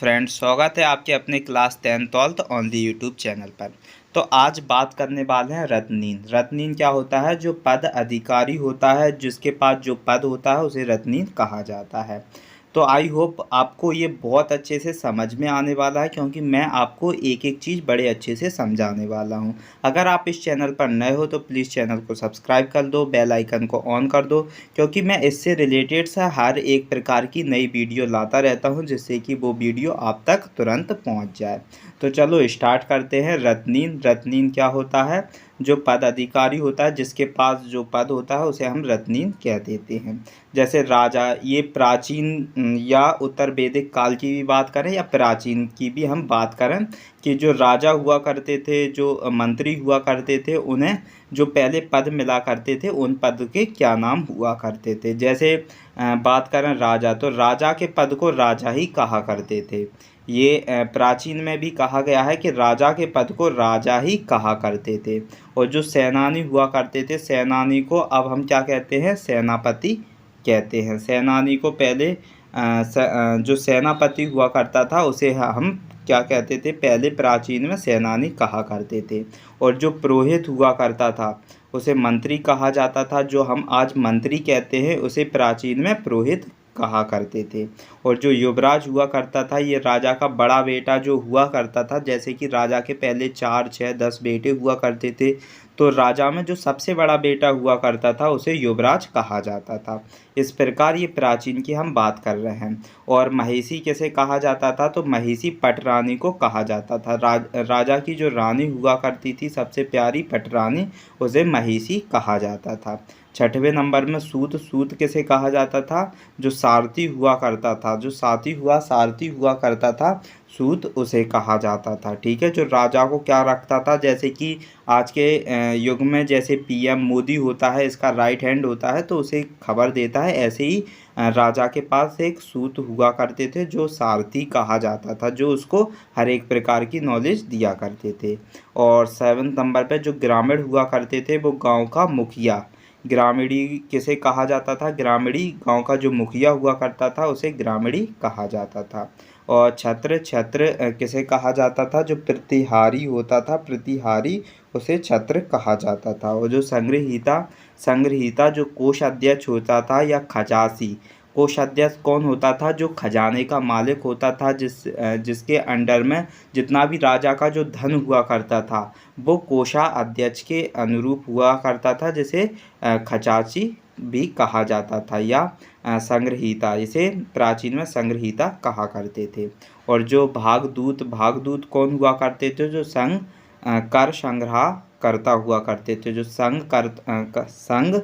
Friends, स्वागत है आपके अपने class 10th on the YouTube channel पर। तो आज बात करने वाले हैं रत्नीन। रत्नीन क्या होता है? जो पद अधिकारी होता है, जिसके पास जो पद होता है उसे रत्नीन कहा जाता है। तो आई होप आपको ये बहुत अच्छे से समझ में आने वाला है, क्योंकि मैं आपको एक एक चीज़ बड़े अच्छे से समझाने वाला हूँ। अगर आप इस चैनल पर नए हो तो प्लीज़ चैनल को सब्सक्राइब कर दो, बेल आइकन को ऑन कर दो, क्योंकि मैं इससे रिलेटेड सा हर एक प्रकार की नई वीडियो लाता रहता हूं, जिससे कि वो वीडियो आप तक तुरंत पहुंच जाए। तो चलो स्टार्ट करते हैं। रत्नीन। रत्नीन क्या होता है? जो पद अधिकारी होता है, जिसके पास जो पद होता है उसे हम रत्नीन कह देते हैं। जैसे राजा, ये प्राचीन या उत्तर वैदिक काल की भी बात करें या प्राचीन की भी हम बात करें, कि जो राजा हुआ करते थे, जो मंत्री हुआ करते थे, उन्हें जो पहले पद मिला करते थे उन पद के क्या नाम हुआ करते थे। जैसे बात करें राजा, तो राजा के पद को राजा ही कहा करते थे। ये प्राचीन में भी कहा गया है कि राजा के पद को राजा ही कहा करते थे। और जो सेनानी हुआ करते थे, सेनानी को अब हम क्या कहते हैं? सेनापति कहते हैं। सेनानी को पहले जो सेनापति हुआ करता था उसे हम क्या कहते थे? पहले प्राचीन में सेनानी कहा करते थे। और जो पुरोहित हुआ करता था उसे मंत्री कहा जाता था। जो हम आज मंत्री कहते हैं उसे प्राचीन में पुरोहित कहा करते थे। और जो युवराज हुआ करता था, ये राजा का बड़ा बेटा जो हुआ करता था। जैसे कि राजा के पहले 4, 6, 10 बेटे हुआ करते थे, तो राजा में जो सबसे बड़ा बेटा हुआ करता था उसे युवराज कहा जाता था। इस प्रकार ये प्राचीन की हम बात कर रहे हैं। और महिषी किसे कहा जाता था? तो महिषी पटरानी को कहा जाता था। राजा की जो रानी हुआ करती थी, सबसे प्यारी पटरानी, उसे महिषी कहा जाता था। 6वें नंबर में सूत। सूत किसे कहा जाता था? जो सारथी हुआ करता था, जो सारथी हुआ करता था, सूत उसे कहा जाता था। ठीक है। जो राजा को क्या रखता था, जैसे कि आज के युग में जैसे पीएम मोदी होता है, इसका राइट हैंड होता है, तो उसे खबर देता है। ऐसे ही राजा के पास एक सूत हुआ करते थे जो सारथी कहा जाता था, जो उसको हर एक प्रकार की नॉलेज दिया करते थे। और 7वें नंबर पर जो ग्रामीण हुआ करते थे, वो गांव का मुखिया। ग्रामीणी किसे कहा जाता था? ग्रामीणी, गांव का जो मुखिया हुआ करता था उसे ग्रामीणी कहा जाता था। और छत्र। छत्र किसे कहा जाता था? जो प्रतिहारी होता था, प्रतिहारी, उसे छत्र कहा जाता था। और जो संग्रहीता। संग्रहीता जो कोषाध्यक्ष होता था या खजांची। कोषाध्यक्ष कौन होता था? जो खजाने का मालिक होता था, जिसके अंडर में जितना भी राजा का जो धन हुआ करता था वो कोषाध्यक्ष के अनुरूप हुआ करता था, जिसे खजांची भी कहा जाता था, या संग्रहीता, इसे प्राचीन में संग्रहीता कहा करते थे। और जो भागदूत। भागदूत कौन हुआ करते थे? जो कर संग्रह करता हुआ करते थे। जो संघ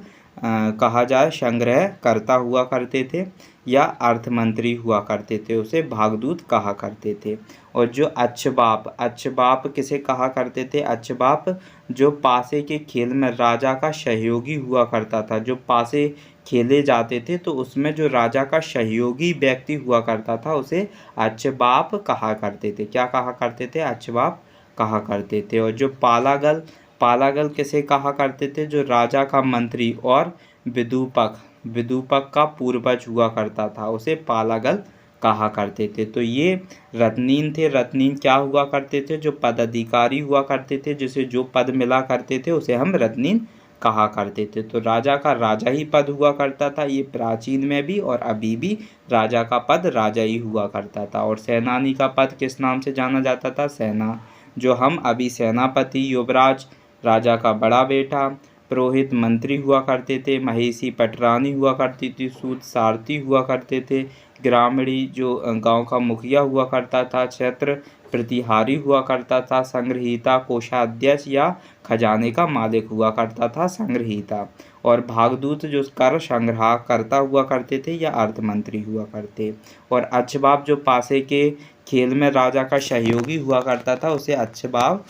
कहा जाए संग्रह करता हुआ करते थे, या अर्थमंत्री हुआ करते थे, उसे भागदूत कहा करते थे। और जो अच्छबाप। अच्छबाप किसे कहा करते थे? अच्छबाप जो पासे के खेल में राजा का सहयोगी हुआ करता था। जो पासे खेले जाते थे तो उसमें जो राजा का सहयोगी व्यक्ति हुआ करता था उसे अच्छबाप कहा करते थे। क्या कहा करते थे? अच्छबाप कहा करते थे। और जो पालागल। पालागल किसे कहा करते थे? जो राजा का मंत्री और विदूपक। विदूपक का पूर्वज हुआ करता था, उसे पालागल कहा करते थे। तो ये रत्नीन थे। रत्नीन क्या हुआ करते थे? जो पदाधिकारी हुआ करते थे, जिसे जो पद मिला करते थे उसे हम रत्नीन कहा करते थे। तो राजा का राजा ही पद हुआ करता था, ये प्राचीन में भी और अभी भी राजा का पद राजा ही हुआ करता था। और सेनानी का पद किस नाम से जाना जाता था? सेना। जो हम अभी सेनापति, युवराज, राजा का बड़ा बेटा, पुरोहित मंत्री हुआ करते थे, महिषी पटरानी हुआ करती थी, सूत सारथी हुआ करते थे, ग्रामीणी जो गांव का मुखिया हुआ करता था, छत्र प्रतिहारी हुआ करता था, संग्रहीता कोषाध्यक्ष या खजाने का मालिक हुआ करता था, संग्रहीता। और भागदूत जो कर संग्रह करता हुआ करते थे या अर्थमंत्री हुआ करते। और अच्छबाप जो पासे के खेल में राजा का सहयोगी हुआ करता था उसे अच्छबाप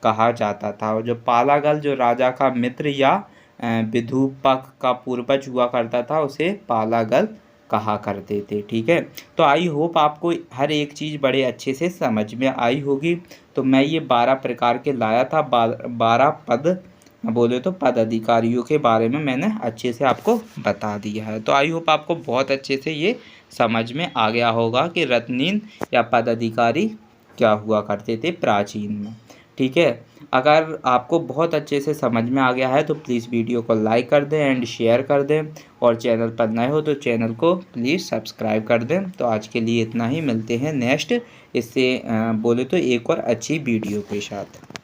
कहा जाता था। और जो पालागल जो राजा का मित्र या विदूपक का पूर्वज हुआ करता था उसे पालागल कहा करते थे। ठीक है। तो आई होप आपको हर एक चीज़ बड़े अच्छे से समझ में आई होगी। तो मैं ये 12 प्रकार के लाया था, 12 पद बोले तो पदाधिकारियों के बारे में मैंने अच्छे से आपको बता दिया है। तो आई होप आपको बहुत अच्छे से ये समझ में आ गया होगा कि रत्नीन या पदाधिकारी क्या हुआ करते थे प्राचीन में। ठीक है, अगर आपको बहुत अच्छे से समझ में आ गया है तो प्लीज़ वीडियो को लाइक कर दें एंड शेयर कर दें, और चैनल पर नए हो तो चैनल को प्लीज़ सब्सक्राइब कर दें। तो आज के लिए इतना ही, मिलते हैं नेक्स्ट इससे बोले तो एक और अच्छी वीडियो के साथ।